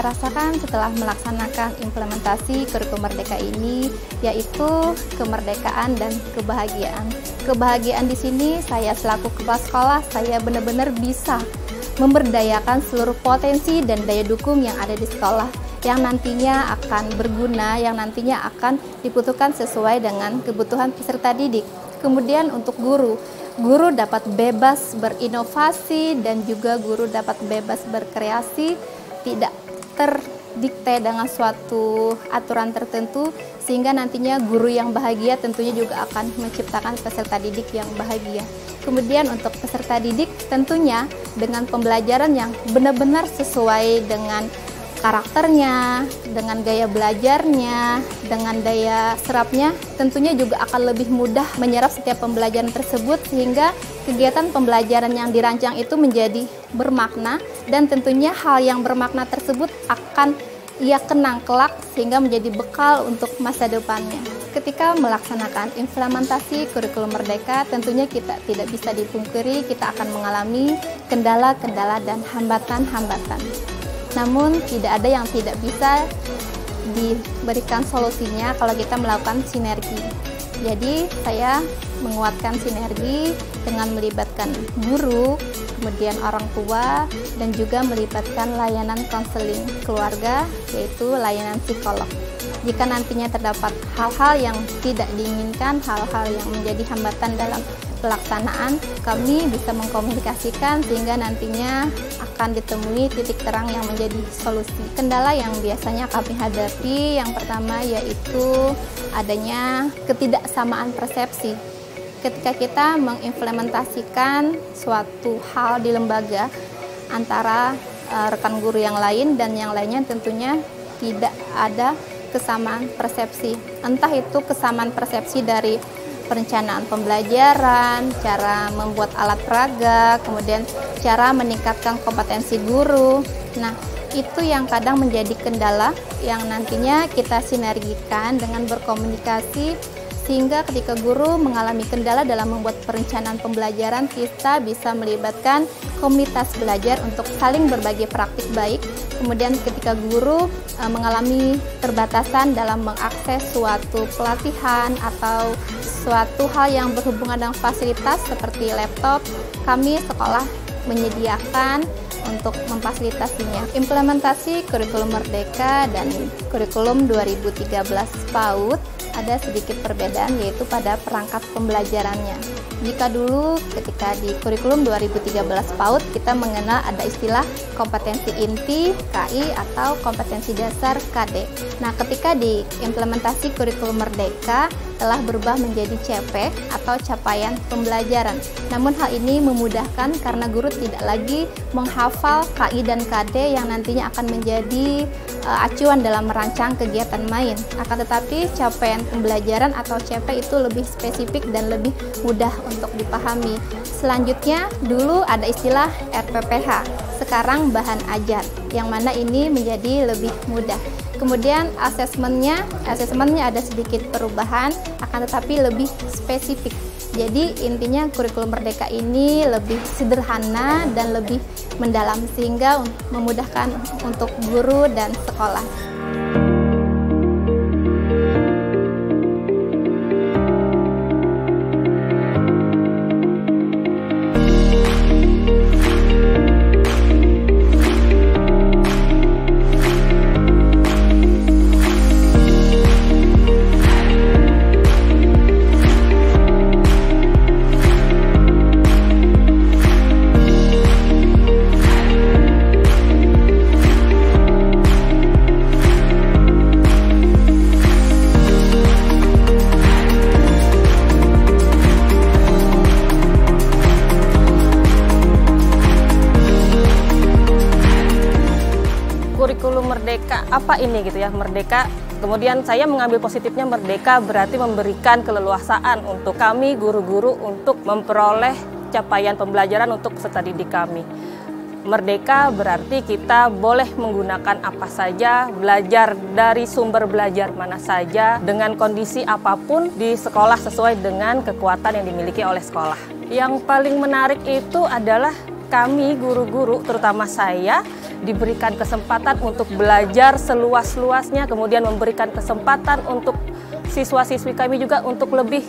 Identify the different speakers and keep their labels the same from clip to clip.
Speaker 1: saya rasakan setelah melaksanakan implementasi kurikulum Merdeka ini, yaitu kemerdekaan dan kebahagiaan. Kebahagiaan di sini saya selaku kepala sekolah, saya benar-benar bisa memberdayakan seluruh potensi dan daya dukung yang ada di sekolah, yang nantinya akan berguna, yang nantinya akan dibutuhkan sesuai dengan kebutuhan peserta didik. Kemudian untuk guru dapat bebas berinovasi dan juga guru dapat bebas berkreasi, tidak terdikte dengan suatu aturan tertentu, sehingga nantinya guru yang bahagia tentunya juga akan menciptakan peserta didik yang bahagia. Kemudian untuk peserta didik tentunya dengan pembelajaran yang benar-benar sesuai dengan karakternya, dengan gaya belajarnya, dengan daya serapnya, tentunya juga akan lebih mudah menyerap setiap pembelajaran tersebut, sehingga kegiatan pembelajaran yang dirancang itu menjadi bermakna, dan tentunya hal yang bermakna tersebut akan ia kenang kelak sehingga menjadi bekal untuk masa depannya. Ketika melaksanakan implementasi kurikulum Merdeka, tentunya kita tidak bisa dipungkiri kita akan mengalami kendala-kendala dan hambatan-hambatan. Namun tidak ada yang tidak bisa diberikan solusinya kalau kita melakukan sinergi. Jadi saya menguatkan sinergi dengan melibatkan guru, kemudian orang tua, dan juga melibatkan layanan konseling keluarga, yaitu layanan psikolog. Jika nantinya terdapat hal-hal yang tidak diinginkan, hal-hal yang menjadi hambatan dalam pelaksanaan, kami bisa mengkomunikasikan sehingga nantinya akan ditemui titik terang yang menjadi solusi. Kendala yang biasanya kami hadapi yang pertama yaitu adanya ketidaksamaan persepsi. Ketika kita mengimplementasikan suatu hal di lembaga antara rekan guru yang lain dan yang lainnya, tentunya tidak ada kesamaan persepsi. Entah itu kesamaan persepsi dari perencanaan pembelajaran, cara membuat alat peraga, kemudian cara meningkatkan kompetensi guru. Nah, itu yang kadang menjadi kendala yang nantinya kita sinergikan dengan berkomunikasi, sehingga ketika guru mengalami kendala dalam membuat perencanaan pembelajaran, kita bisa melibatkan komunitas belajar untuk saling berbagi praktik baik. Kemudian ketika guru mengalami keterbatasan dalam mengakses suatu pelatihan atau suatu hal yang berhubungan dengan fasilitas seperti laptop, kami sekolah menyediakan untuk memfasilitasinya. Implementasi kurikulum Merdeka dan kurikulum 2013 PAUD ada sedikit perbedaan, yaitu pada perangkat pembelajarannya. Jika dulu ketika di kurikulum 2013 PAUD kita mengenal ada istilah kompetensi inti KI atau kompetensi dasar KD. Nah, ketika di implementasi kurikulum Merdeka telah berubah menjadi CP atau capaian pembelajaran. Namun hal ini memudahkan karena guru tidak lagi menghafal KI dan KD yang nantinya akan menjadi acuan dalam merancang kegiatan main. Akan tetapi capaian pembelajaran atau CP itu lebih spesifik dan lebih mudah untuk dipahami. Selanjutnya dulu ada istilah RPPH, sekarang bahan ajar, yang mana ini menjadi lebih mudah. Kemudian asesmennya ada sedikit perubahan, akan tetapi lebih spesifik. Jadi intinya kurikulum Merdeka ini lebih sederhana dan lebih mendalam, sehingga memudahkan untuk guru dan sekolah.
Speaker 2: Kurikulum Merdeka, apa ini gitu ya, Merdeka. Kemudian saya mengambil positifnya, Merdeka berarti memberikan keleluasaan untuk kami guru-guru untuk memperoleh capaian pembelajaran untuk peserta didik kami. Merdeka berarti kita boleh menggunakan apa saja, belajar dari sumber belajar mana saja, dengan kondisi apapun di sekolah sesuai dengan kekuatan yang dimiliki oleh sekolah. Yang paling menarik itu adalah kami guru-guru, terutama saya, diberikan kesempatan untuk belajar seluas-luasnya, kemudian memberikan kesempatan untuk siswa-siswi kami juga untuk lebih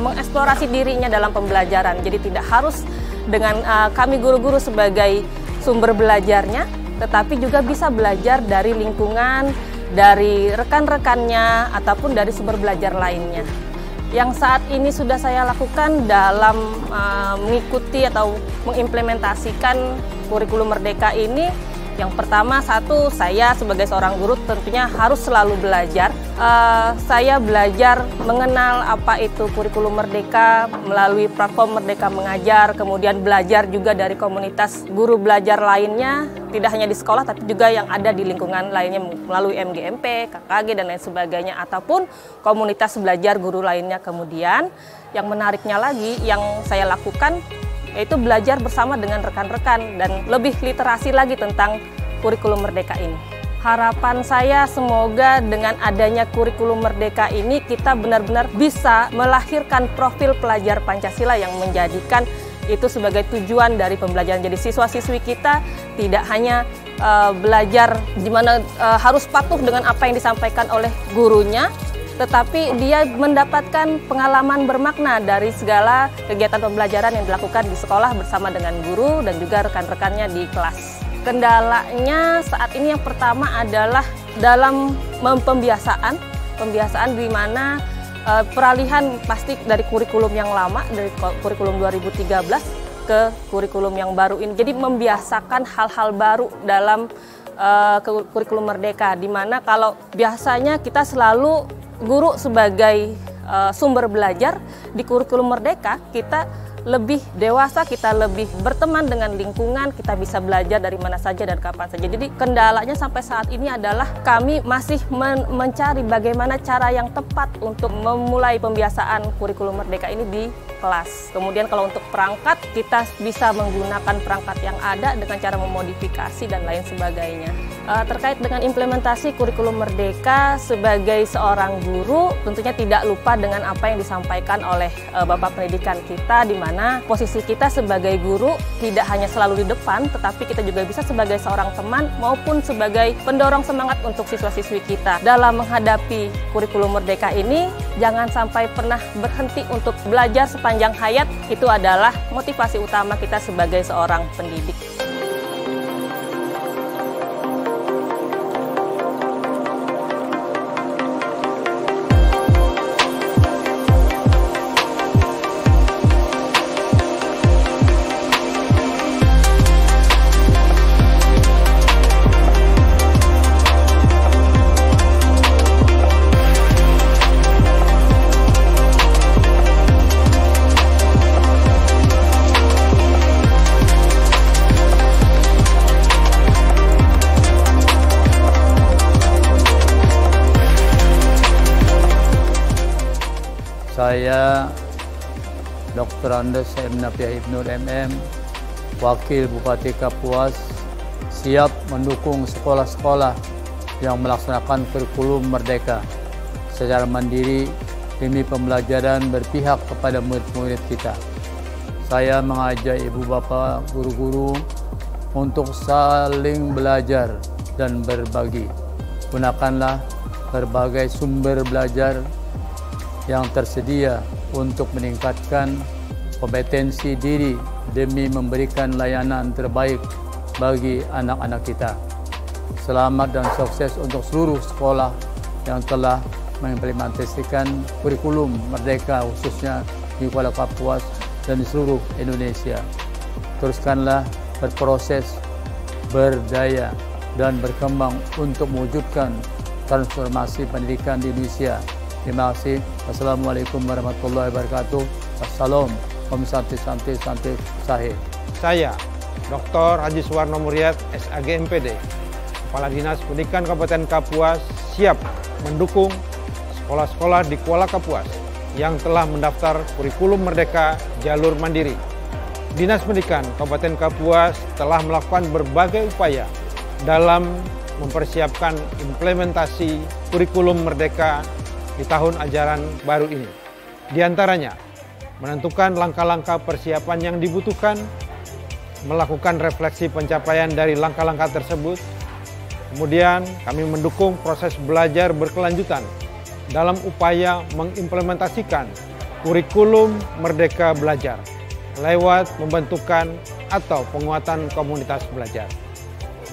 Speaker 2: mengeksplorasi dirinya dalam pembelajaran. Jadi tidak harus dengan kami guru-guru sebagai sumber belajarnya, tetapi juga bisa belajar dari lingkungan, dari rekan-rekannya, ataupun dari sumber belajar lainnya. Yang saat ini sudah saya lakukan dalam mengikuti atau mengimplementasikan kurikulum Merdeka ini, yang pertama, satu, saya sebagai seorang guru tentunya harus selalu belajar. Saya belajar mengenal apa itu kurikulum Merdeka melalui platform Merdeka Mengajar, kemudian belajar juga dari komunitas guru belajar lainnya, tidak hanya di sekolah tapi juga yang ada di lingkungan lainnya melalui MGMP, KKG, dan lain sebagainya, ataupun komunitas belajar guru lainnya. Kemudian yang menariknya lagi yang saya lakukan yaitu belajar bersama dengan rekan-rekan dan lebih literasi lagi tentang kurikulum Merdeka ini. Harapan saya semoga dengan adanya kurikulum Merdeka ini kita benar-benar bisa melahirkan profil pelajar Pancasila yang menjadikan itu sebagai tujuan dari pembelajaran. Jadi siswa-siswi kita tidak hanya belajar di mana harus patuh dengan apa yang disampaikan oleh gurunya, tetapi dia mendapatkan pengalaman bermakna dari segala kegiatan pembelajaran yang dilakukan di sekolah bersama dengan guru dan juga rekan-rekannya di kelas. Kendalanya saat ini yang pertama adalah dalam pembiasaan di mana peralihan pasti dari kurikulum yang lama, dari kurikulum 2013 ke kurikulum yang baru ini. Jadi membiasakan hal-hal baru dalam kurikulum Merdeka, di mana kalau biasanya kita selalu guru sebagai sumber belajar, di kurikulum Merdeka kita lebih dewasa, kita lebih berteman dengan lingkungan, kita bisa belajar dari mana saja dan kapan saja. Jadi kendalanya sampai saat ini adalah kami masih mencari bagaimana cara yang tepat untuk memulai pembiasaan kurikulum Merdeka ini di kelas. Kemudian kalau untuk perangkat, kita bisa menggunakan perangkat yang ada dengan cara memodifikasi dan lain sebagainya. Terkait dengan implementasi kurikulum Merdeka sebagai seorang guru, tentunya tidak lupa dengan apa yang disampaikan oleh Bapak Pendidikan kita, di mana posisi kita sebagai guru tidak hanya selalu di depan, tetapi kita juga bisa sebagai seorang teman maupun sebagai pendorong semangat untuk siswa-siswi kita. Dalam menghadapi kurikulum Merdeka ini, jangan sampai pernah berhenti untuk belajar sepanjang hayat. Itu adalah motivasi utama kita sebagai seorang pendidik.
Speaker 3: Saya Dr. Andes M. Nafiah Ibnul MM, Wakil Bupati Kapuas, siap mendukung sekolah-sekolah yang melaksanakan kurikulum Merdeka secara mandiri demi pembelajaran berpihak kepada murid-murid kita. Saya mengajak ibu bapak guru-guru untuk saling belajar dan berbagi. Gunakanlah berbagai sumber belajar yang tersedia untuk meningkatkan kompetensi diri demi memberikan layanan terbaik bagi anak-anak kita. Selamat dan sukses untuk seluruh sekolah yang telah mengimplementasikan kurikulum Merdeka, khususnya di Kuala Kapuas dan di seluruh Indonesia. Teruskanlah berproses, berdaya, dan berkembang untuk mewujudkan transformasi pendidikan di Indonesia. Terima kasih. Assalamualaikum warahmatullahi wabarakatuh. Wassalam. Om Santi Santi Santi Sahih.
Speaker 4: Saya, Dr. Haji Suwarno Muriat, SAG MPD, Kepala Dinas Pendidikan Kabupaten Kapuas, siap mendukung sekolah-sekolah di Kuala Kapuas yang telah mendaftar kurikulum Merdeka jalur mandiri. Dinas Pendidikan Kabupaten Kapuas telah melakukan berbagai upaya dalam mempersiapkan implementasi kurikulum Merdeka di tahun ajaran baru ini. Di antaranya, menentukan langkah-langkah persiapan yang dibutuhkan, melakukan refleksi pencapaian dari langkah-langkah tersebut. Kemudian kami mendukung proses belajar berkelanjutan dalam upaya mengimplementasikan kurikulum Merdeka Belajar lewat pembentukan atau penguatan komunitas belajar.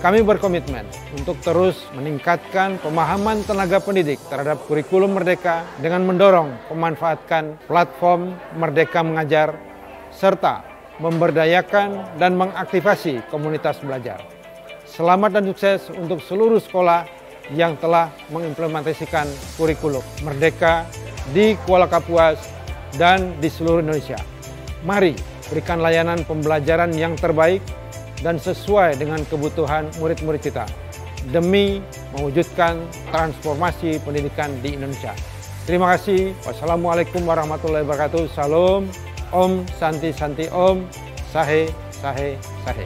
Speaker 4: Kami berkomitmen untuk terus meningkatkan pemahaman tenaga pendidik terhadap kurikulum Merdeka dengan mendorong pemanfaatkan platform Merdeka Mengajar serta memberdayakan dan mengaktifasi komunitas belajar. Selamat dan sukses untuk seluruh sekolah yang telah mengimplementasikan kurikulum Merdeka di Kuala Kapuas dan di seluruh Indonesia. Mari berikan layanan pembelajaran yang terbaik dan sesuai dengan kebutuhan murid-murid kita demi mewujudkan transformasi pendidikan di Indonesia. Terima kasih. Wassalamualaikum warahmatullahi wabarakatuh. Salam. Om Santi Santi Om. Sahe Sahe Sahe.